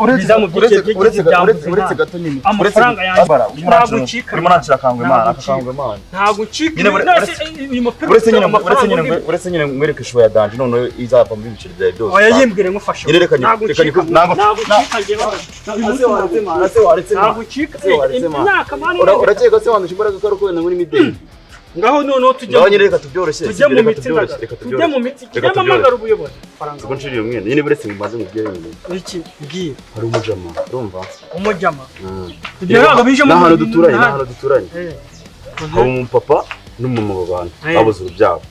uretse gato nyine amafaranga yanjye urimo nancira akangwe imana ntago ncika uretse nyine mwereke ishusho ya danje none izava mu biciro byawe byose oya yimbwire ngufasha ntago ncika urakeka se wandusha imbaraga ko ruko na muri mideli ngaho none tujya tubyoroshye tujya mu mitsi cyamamagara ubuyobozi faranga ngo nshiriye umwene nyine buretse mumaze mu byeyo iki bwiye hari umujama urumva umujama tugeraga bije mu hano duturanye aho umupapa n'umumama babana babuze urubyaro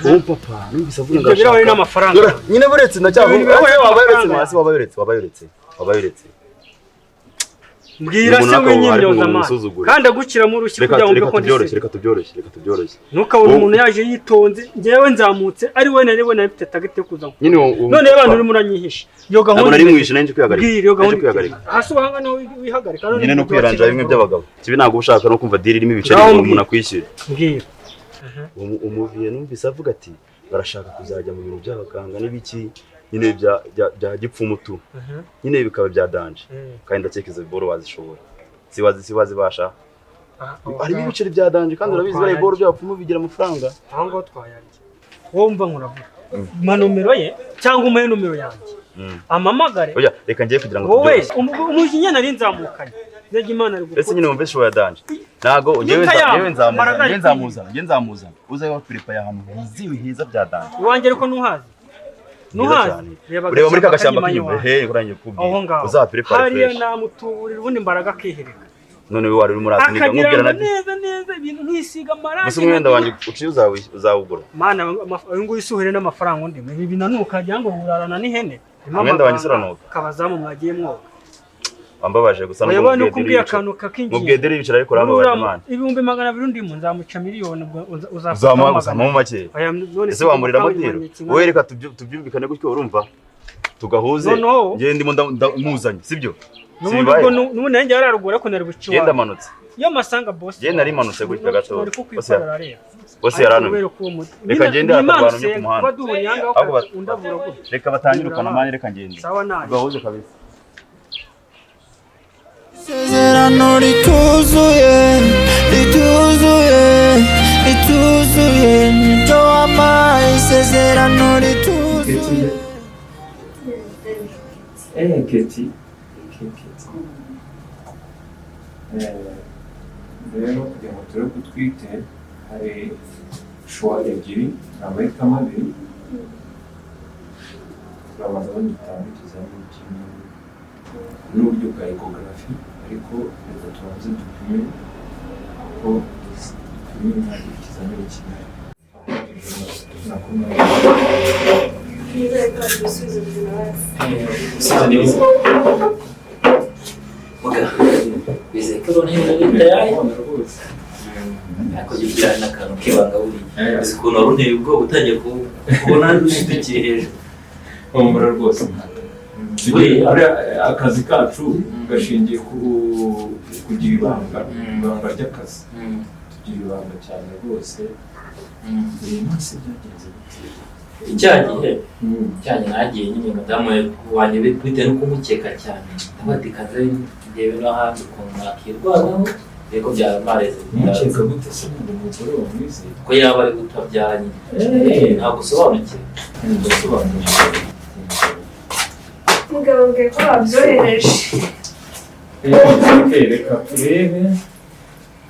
uwo papa numvise avuga ngo ashaka n'amafaranga nyine buretse ndacyaho wabayeretse mbwira se wenyine amazi kandi agukira mu rushyi kugira ngo reka tubyoroshye nukabona umuntu yaje yitonze ngewe nzamutse ari we nari mfite tagite kuza none abantu uri muranyihisha yo gahunda nari mwishe nanjye kwihagarika hasi ubahanga no wihagarika none no kwiranja bimwe by'abagabo kibi ntago ushaka no kumva diri irimo ibiceri umuntu akwishyira mbwira umuviye numvise avuga ati barashaka kuzajya mu bintu by'abaganga n'ibiki nyine bya gipfumutu nyine bikaba bya danje kandi ndakekeza boro wazishobora siwazi basha ari ibiceri bya danje kandi urabizi bari boro byapfumu bigira amafaranga ahango twayarye wumva nkuravuga ma numero ye cyangwa umuhe numero yanjye amamagare oya reka ngiye kugira ngo wowe umujinya nari nzamukanye nzege imana ari gukora ese nyine wumve show ya danje nago ngewe nzamuzana uzayo prepare y'ahantu hiza bya danje wanjye ariko ntuhazi ureba muri kagashyamba k'inyuma kuranye kubwira uzaprepare hariya namuturira ubundi imbaraga akihereka none we wari uri muri atiniga nkubwira neza ibintu nkisiga amarangi gusa umwenda wanjye uciye uzawugura mana ngo isuhure n'amafaranga undi ibi binanuka jango urarana n'ihene umwenda wanjye siranuka kabazamu mwagiye mwoga ambabaje gusa no kumbwira akantu kakingiye mubwedere ibicara ariko rambabaje imana ibihumbi 200 ndimo nzamuca miliyoni uzafata mu make ese wamurira amadiro wowe reka tubyumvikane gutyo urumva tugahuze ngiye ndimo ndamuzanye sibyo n'ubu nanjye yararugura ko nari buciwa genda manutse yo masanga boss genda nari manutse gutya gato boss yarano reka ngende akabantu byo kumuhanda reka batanyirukana manje reka ngende tugahuze kabisa Sezerano rituzuye Nito amaye sezerano rituzuye Keti rero kugira ngo turi kutwite hari shwa ebyiri amahitamo abiri turabanza banditanga tuzamura kimwe n'uburyo bwa ecography ariko reka tubanze dupime ko dupime ikizamini kimwe bizekero ntibita yayo ariko gikira n'akantu kibanga buri bizikuno runteye ubwo utangiye kubona dushyigikiye hejuru umura rwose akazi kacu gashingiye kugira ibanga ry'akazi tugira ibanga cyane rwose buri munsi byagenze icyagihe nagiye nyine madamu wanjye bitewe no kumukeka cyane ndabadikaze ngewe no hanze ukuntu nakirwanaho reko byaramareze umukeka gute se umugore wa mwize ko yaba ari gutabyara nyine ntabwo usobanukiwe mugabo bwe ko babyohereje reka turebe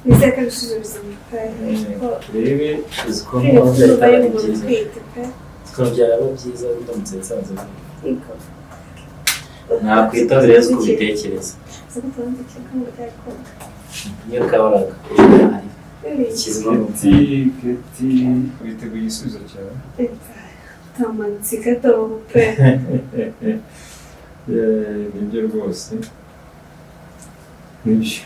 nizeka bisubiza mu turebe uziko byari byiza ko byaba byiza bitamutse bisanzwe nakwita rero uko bitekereza niyo kabaraga keti witeguye igisubizo cyawe tamansi gato pe nibyo rwose nibyo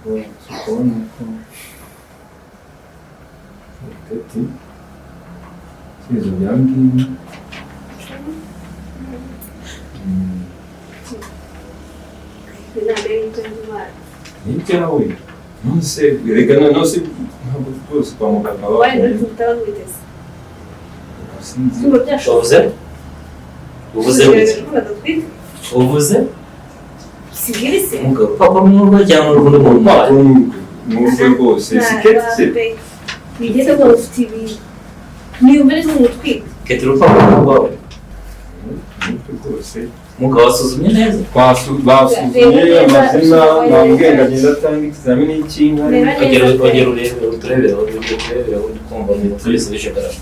ukabona ko ati ikibazo byambwiye n'ibyawe nose biregana nose ntabwo rwose kwa muganga uvuze sigirisi papa mwumva cyangwa urukundo rw'umwana n'urwe rwose siketse bigeze ko ufite ibintu niba uri umutwika kete urupapuro rwawe rwose umugabo wasuzumye neza basuzumye amazina bambwiye ngo agenda atanga ikizamini cy'inka ongera urebe uturebere undi kumva mu polisi bishagarara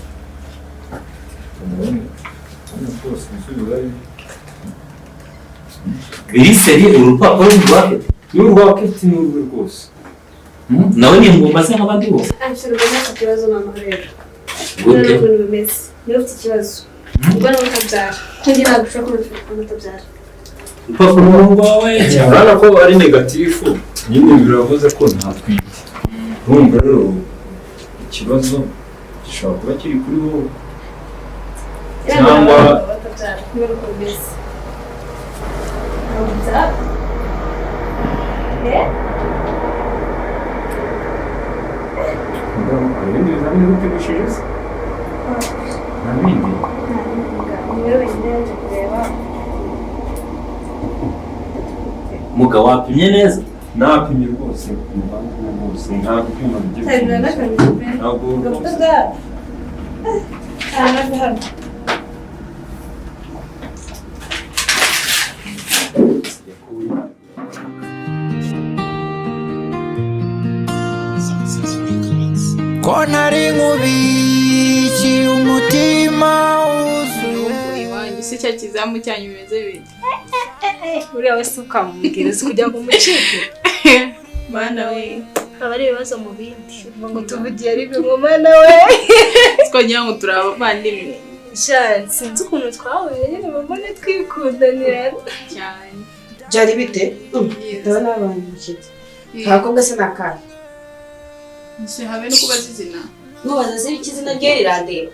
rwose ibisubizo ari biriseri urupapuro rwakete n'urwakete n'urwe rwose nawe ni ingumba se nk'abandi bose anshyira ubona ikibazo mama rero gute n'ukuntu bimeze niba ufite ikibazo ubwo nawe utabyara kugira ngo ushobore kubona utabyara urupapuro rwawe urabona ko ari negatifu nyine biravuze ko ntatwite urumva rero ikibazo gishobora kuba kiri kuri wowe cyangwa batabyara niba uko bimeze ntabwo byaba hari ibindi bizamini bipimishije se nta bindi umugabo wapimye neza napimye rwose umuvandimwe rwose nta gupima bigiye ntabwo rwose ko nari nkubikiye umutima wuzuye iwanyu si cya kizamu cyanyu bimeze bite uriya wese ukamubwira uzi kugira ngo umucike mana we aba ari ibibazo mu bindi ngo tuvugiye ari bimwe mana we twagira ngo turi abavandimwe cyane sinzi ukuntu twahuye nyine mbona twikundanira cyane byari bite ndabona abantu bikite abakobwa se nakara nse habe no kubaza izina nubaza se ikizina rye rirandeba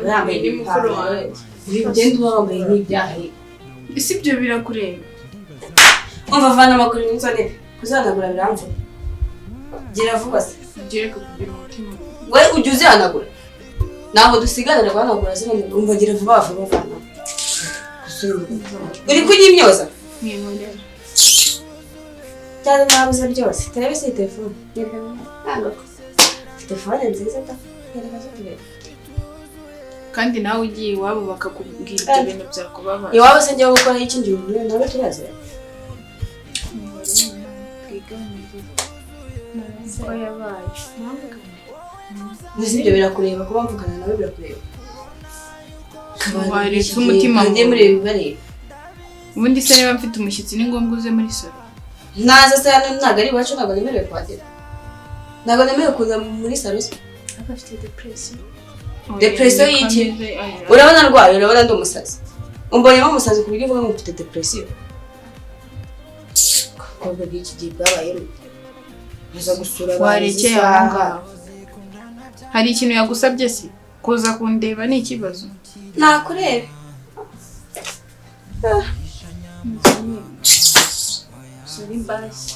yambaye n'umukuru wawe ugenda wambaye n'ibyahe ese ibyo birakureba umva vana amakuru n'inzonebe kuzanagura biramvura gira vuba se ugere kugira umutima we ujya uzihanagura ntabwo dusiganira guhanagura zino umva gira vuba vuba vana uri kunyimyoza mwinkorera cyane nabuze byose turebe se telefone telefone nziza da kandi nawe ugiye iwabo bakakubwira ibyo bintu byakubabaza iwabo se njyewe gukora iki ngiye umuntu nawe turazira ko yabaye mbese ibyo birakureba kuba mvugana nawe birakureba waretse umutima kandi mureba ibibareba ubundi se niba mfite umushyitsi ni ngombwa uze muri salo naza se hano ntabwo ari iwacu ntabwo nemerewe kuhagera ntabwo nemerewe kuza muri salo se afite depression depression y'iki urabona ndwaye urabona ndi umusazi umbonyemo umusazi ku buryo uvuga ngo mfite depression kubwo bw'iki gihe bwabayemo uza gusura warekeye aho ngaho hari ikintu yagusabye se kuza kundeba ni ikibazo nakurebe suri basi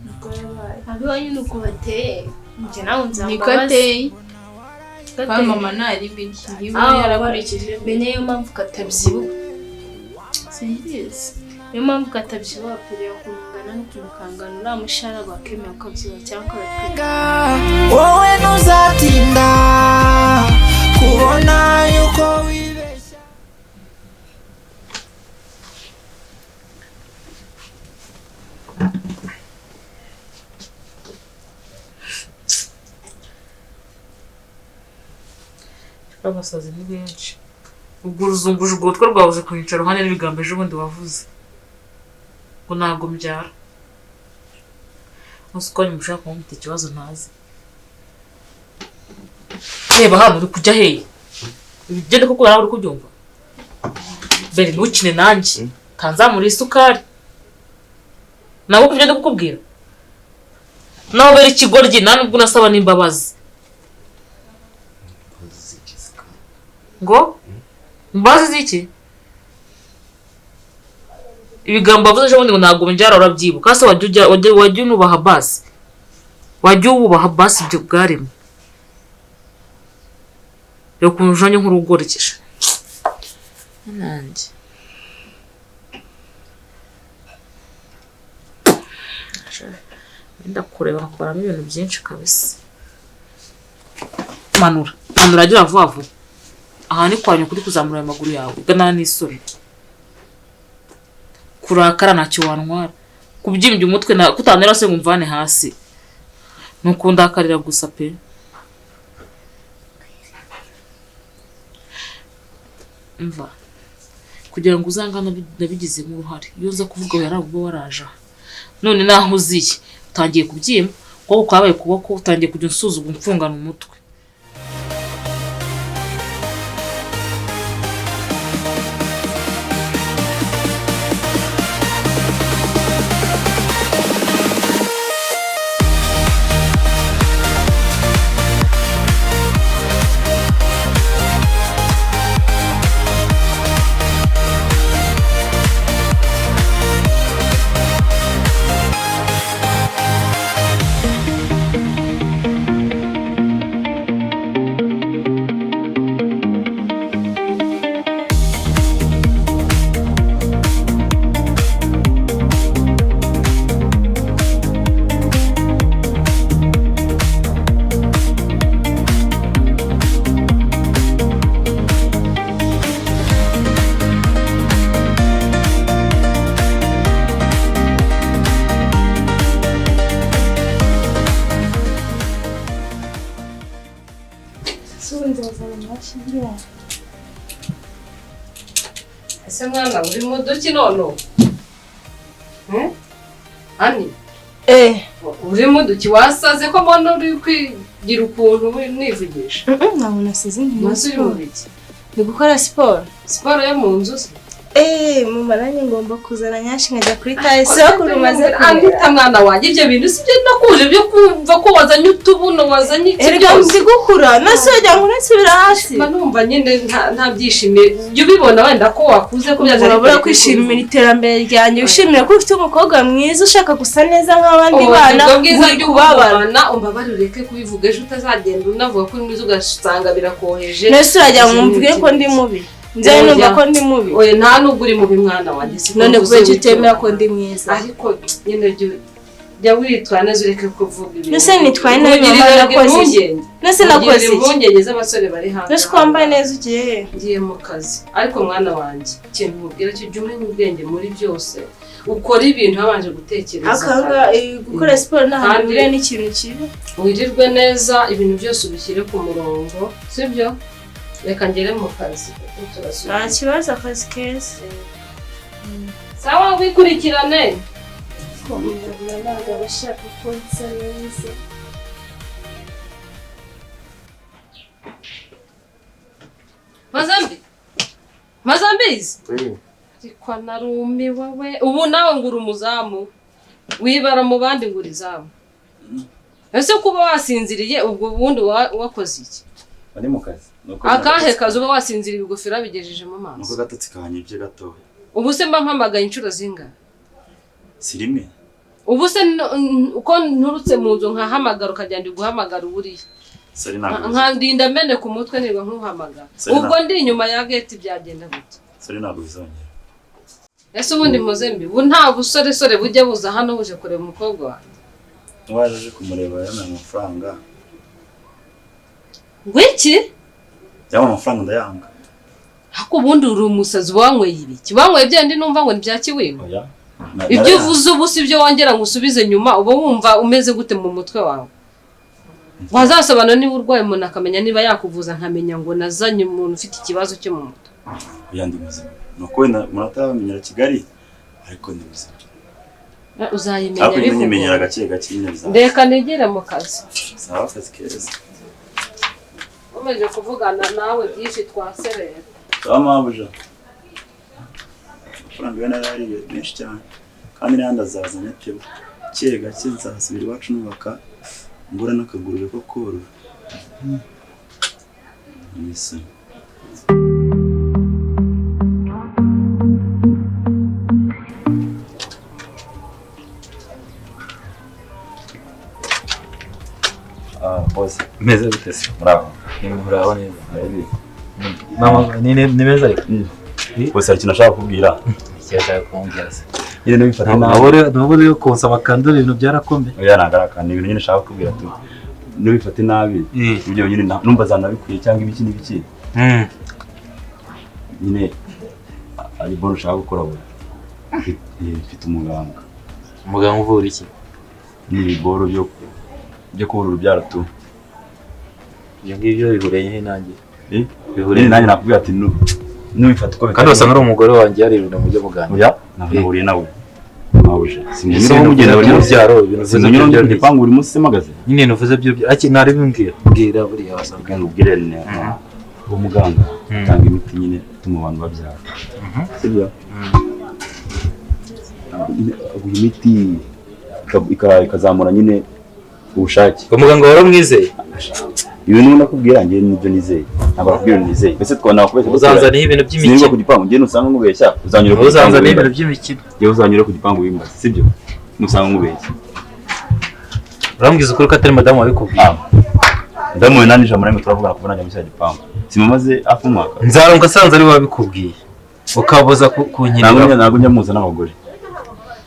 nuko yabaye abiwanyu nuko bateye njye nawe nzambabaza niko ateye kwa mama ntari biki niba yarakurikije bene yo mpamvu katabyibuha singizi niyo mpamvu katabyibuha pere kungana n'ukuntu kangana uriya mushahara bakemera ukabyibuha cyangwa ukabatwika wowe ntuzatinda kubona yuko wibeshya abasazi ni benshi ubwo uruzunguje ubwo utwo rwabuze kwicara iruhande n'ibigambo ejo bundi wavuze ngo ntabwo mbyara uzi ko nyuma ushaka kumufite ikibazo ntazi reba hano uri kujya hehe ibigende koko nawe uri kubyumva bere ntukine nanjye kanzamura isukari nabo kugenda kukubwira nawe bere ikigoryi nta nubwo unasaba n'imbabazi ngo imbabazi z'iki ibigambo bavuze ejo bundi ngo ntabwo njyara urabyibuka se wajya unubaha basi wajya wubaha basi ibyo bwarimo rero ukuntu ujanye nk'urugorikije nanjye ndakureba nkakoramo ibintu byinshi kabisa manura agira vuba vuba aha ni kwanya kuri kuzamura ayo maguru yawe ugana n'isoni kurakara ntacyo wantwara kubyimbya umutwe kutanera se ngo mvane hasi nukundakarira gusa pe mva kugira ngo uzangana nabigizemo uruhare iyo uza kuvuga yarabwo waraje none naho uziye utangiye kubyima kuko kwabaye kuboko utangiye kujya unsuzugura umfungana umutwe ese mwana uri mu duki none ani uri mu duki wasaze ko mbona uri kwigira ukuntu nivugisha ntabwo nasize uri mu biki ndi gukora siporo yo mu nzu se mama nanjye ngomba kuzana nyashi nkajya kuri tayisi yo kurumaze andita mwana wanjye ibyo bintu si byo nakuje byo kumva ko wazanye utubuno wazanye iki byose ndi gukura nase wajya ngo nsubira hasi numva nyine nta byishimiye byo ubibona wenda ko wakuze ko byazabura kwishimira iterambere ryanjye ushimira ko ufite umukobwa mwiza ushaka gusa neza nk'abandi bana uri kubabana umbabare ureke kubivuga ejo utazagenda unavuga ko mwiza ugasanga birakoheje nase urajya ngo mvuge ko ndi mubi nzeye numva ko ndi mubi oye nta nubwo uri mubi mwana wanjye none kubera utemera ko ndi mwiza ariko nyine jya witwara neza ureke kuvuga ibintu nase nitwaye nabi mama nakoze nase nakoze impungenge z'abasore bari hanze nase kwambaye neza ugiye ngiye mu kazi ariko mwana wanjye ikintu mubwira cyo jya umenya ubwenge muri byose ukora ibintu habanje gutekereza akanga gukora siporo n'ahantu bire n'ikintu kibi wirirwe neza ibintu byose ubishyire ku murongo sibyo reka ngere mu kazi nta kibazo akazi keza sawa wikurikirane ntabwo abashaka ko nsa neza mazambizi ariko narumiwe we ubu nawe ngura umuzamu wibara mu bandi ngura izamu ese kuba wasinziriye ubwo bundi wakoze iki ari mu kazi akahe kazi uba wasinziriye ibigofero bigejeje mu maso nuko gatotsi kanyibye gatoya ubu se mba mpamagaye inshuro zingahe si rimwe ubu se uko nturutse mu nzu nkahamagara ukagenda guhamagara uburiye nkandinda mene ku mutwe nirwa nkuhamagara ubwo ndi inyuma ya gate byagenda gute sari ntabwo bizongera ese ubundi muzembi ubu nta busore bujya buza hano buje kureba umukobwa wanjye waje kumureba yana amafaranga wiki yaba amafaranga ndayanga hako ubundi uri umusazi wanyweye ibiki wanyweye byandi numva ngo ntibyakiwinga ibyo uvuze ubu si byo wongera ngo usubize nyuma uba wumva umeze gute mu mutwe wawe wazasobanura niba urwaye umuntu akamenya niba yakuvuza nkamenya ngo nazanye umuntu ufite ikibazo cyo mu mutwe yandi muzima nuko wenda muratabamenyera Kigali ariko ndi muzima uzayimenya ariko nimenyera gake nyine bizaza reka negere mu kazi sawa kazi keza umeje kuvugana nawe byinshi twaserera amabuja amafaranga yo narariye menshi cyane kandi n'andi azaza nyatewe kere gake nzasubira iwacu nubaka ngura n'akaguriro ko korora Listen. Boss, meza bitese. Bravo. Muraho neza. Mama, ni meza ariko. Boss ari kinashaka kubwira. Cyashaka kumbwira se. Yene nabifata nawe. Nabone yo konsaba kandura ibintu byarakombe. Oya nagaraka ni ibintu nyine nashaka kubwira tu. Nubifate nabi. Ibyo nyine numva zanabikwiye cyangwa ibiki n'ibiki. Nyine ari bono ushaka gukora we. Mfite umuganga. Umuganga uvura iki? Ni iboro byo kubura urubyaro tu. Iyo ngibyo bihureye nanjye. Bihureye nanjye nakubwira ati nubifata uko kandi wasanga ari umugore wanjye yari ibintu mujye muganga. Oya nahuriye nawe. Mawuje. Singira umugenda buri byaro ibintu vuze byo gipangu uri munsi magaze. Nyine nuvuze byo aki nari bimbwira buri yabasanga ngubwire ne. Uwo muganga tanga imiti nyine tuma abantu babyara. Sibyo? Uyu miti ikazamura nyine ubushake. Umuganga waramwizeye. Ibintu nakubwira ngiye nibyo nizeye. Nabakubwira nizeye. Bese twona kubeshya. Uzanzana ibintu by'imikino. Singo ku gipangu ngiye nusanga ngubeshya. Uzanyura ku gipangu. Uzanzana ibintu by'imikino. Ngiye uzanyura ku gipangu wimba. Sibyo? Nusanga ngubeshya. Urambwiza ukuri ko atari madamu wabikubwiye. Madamu we nanije amureme turavugana kuva najya mu cya gipangu. Simamaze afumaka. Nzaronga sanze ari wabikubwiye. Ukaboza kunyirira. Ntabwo njya muza n'abagore.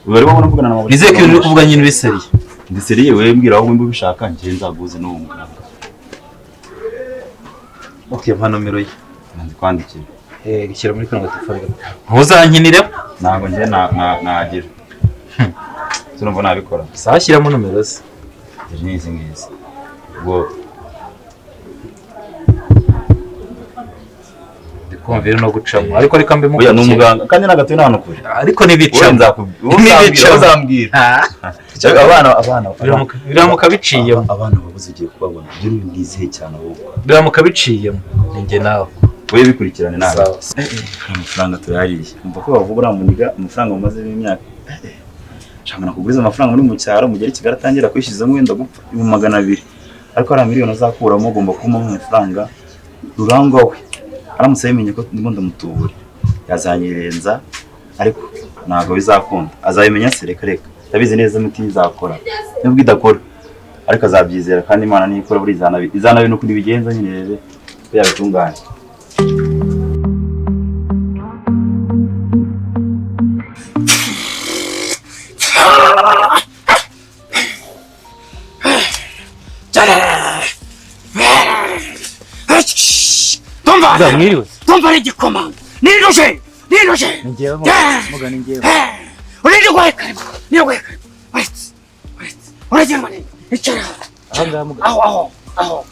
Bari babona kuvugana n'abagore. Nizeye ko uri kuvuga nyine biseriye. Ndiseriye wewe mbwira aho wimba bishaka ngiye nzaguze n'uwo muganga. Okay, mpa nomero ye. Kwandikira. Gishyira muri kano telefone. Ntuzankinire? Ntabwo ngiye nagira. Sinumva nabikora. Sashyiramo nomero ze. Nizi ngizi. Ubwo ndikumvira no gucamo ariko reka mbe oya n'umuganga kandi nagatuye n'ahantu kure ariko nibicamo uzambwira abana biramuka biciyemo abana babuze ugiye kubabona byo nizeye cyane ahubwo biramuka biciyemo ninjye nawe we bikurikirane nawe amafaranga tuyariye umva ko bavuga uramuniga amafaranga mumaze n'imyaka shaka kuguriza amafaranga muri mu cyaro mugere Kigali atangira kwishyizamo wenda gupfa 200 ariko ara miliyoni azakuramo ugomba kumuha amafaranga rurangwa we aramutse yemenye ko ndimo ndamutubura yazanyirenza ariko ntago bizakunda azabimenya se reka ndabizi neza imiti izakora nubwo idakora ariko azabyizera kandi Imana nikora buri izana bintu kuri bigenza nyine rebe yabitunganye Mwiriwe. Tumva n'igikoma. Niruje. Ngiye mugana ngiye. Urinde gwaye karibu. Niyo gwaye karibu. Uragenda nini? Icara. Anga mugana. Aho.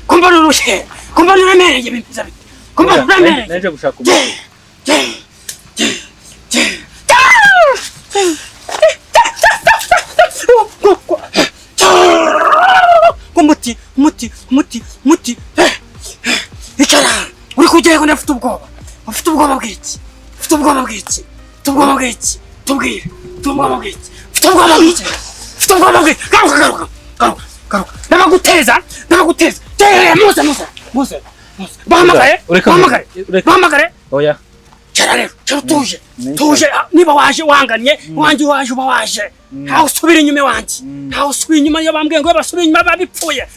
Kumba nurushe. Kumba nuremereye bipiza bite. Kumba nuremereye. Naje gushaka umuntu. Umuti. Icara. Uri kujyayo ndafite ubwoba. Ufite ubwoba bw'iki? Garuka. Ndabaguteza. Muze. Bahamagare. Oya. Cara rero, tuje. Niba waje wanganye, waje uba waje. Ntawe usubira inyuma wanjye. Ntawe usubira inyuma yo bambwiye ngo basubira inyuma babipfuye.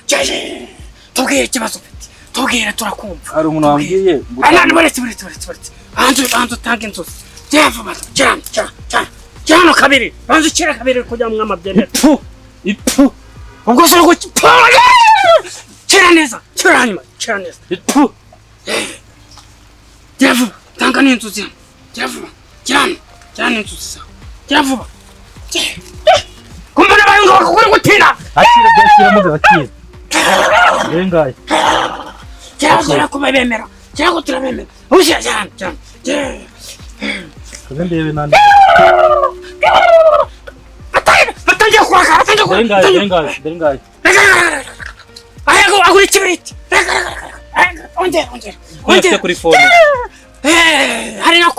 Jaje. Tubwire ikibazo ufite. Tubwire turakumva. Ari umuntu wambwiye. Anani baretse. Anzu tanga inzozi. Jevuba. Cyano kabiri. Banzu kira kabiri kujya mu amabyere. Ipfu. Ubwo se ngo kira neza. Ipfu. Jevuba. Tanga n'inzozi. Jevuba. Cyane inzozi. Jevuba. Kumbona bayunga bakuri gutina. Akira muze bakira. Rengaye. Cyangwa kubemera. Cyangwa turabemera. Ushya cyane. Kagende yewe nande. Dore agura ikibiriti. Ongera kuri phone. Hari na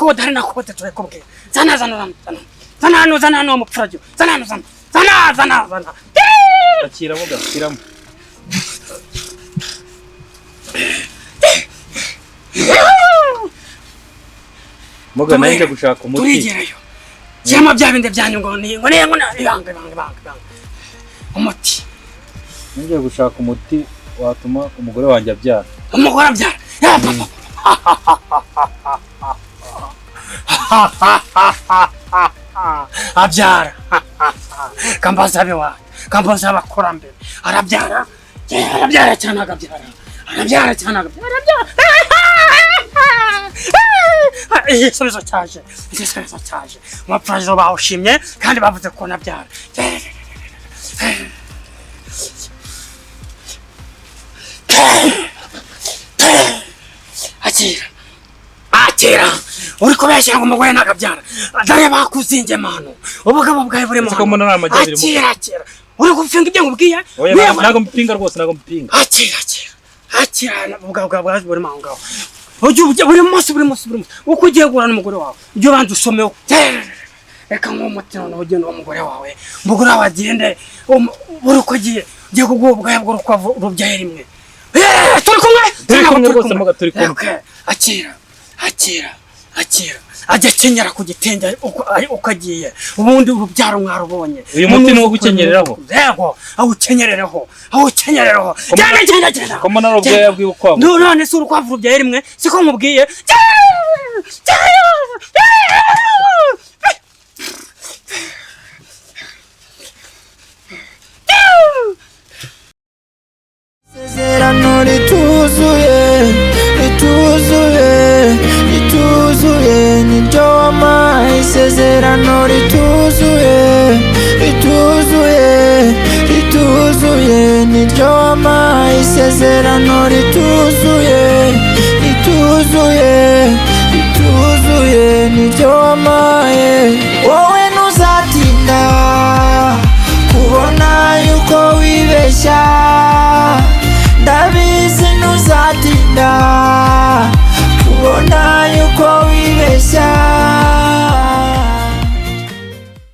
kode turekubwira. Zana hano umupfurajyo. Zana. Akiramo. Muga nanjye gushaka umuti. Turigerayo. Cyama bya binde byanyu ngo ibanga. Umuti. Nanjye gushaka umuti watuma umugore wanjye abyara. Umugore abyara. Abyara. Kambaza abakurambere. Arabyara cyane agabyara. Igisubizo cyaje. Umupfurajyo bawushimye kandi bavuze ko nabyara. Akira. Uri kubeshya ngo umugore nagabyara. Dare bakuzinge mano. Ubugabo bwawe buri mu. Akira. Uri gupfinga ibyo ngubwiye? Oya nago mpinga rwose mpinga. Akira ubugabo bwawe buri mu ngaho. Ujye buri munsi. Uko ugiye guhura n'umugore wawe. Ujye banza usomeho. Reka nk'umuti noneho ugenda umugore wawe. Umugore wawe agende. Uri uko ugiye kuguha ubwawe bw'urukwavu rubyaye rimwe. Turi kumwe rwose muga turi kumwe. Akira. Ajya kenyera ku gitenge uko agiye. Ubundi urubyaro mwarubonye. Uyu muti ni wo gukenyereraho. Yego, awukenyerereho. Genda. Komo naro bwaye yabwiye ukwavu. None se urukwavu rubyaye rimwe siko nkubwiye. Isezerano rituzuye niryo wampaye. Isezerano rituzuye niryo wampaye. Isezerano rituzuye niryo wampaye. Wowe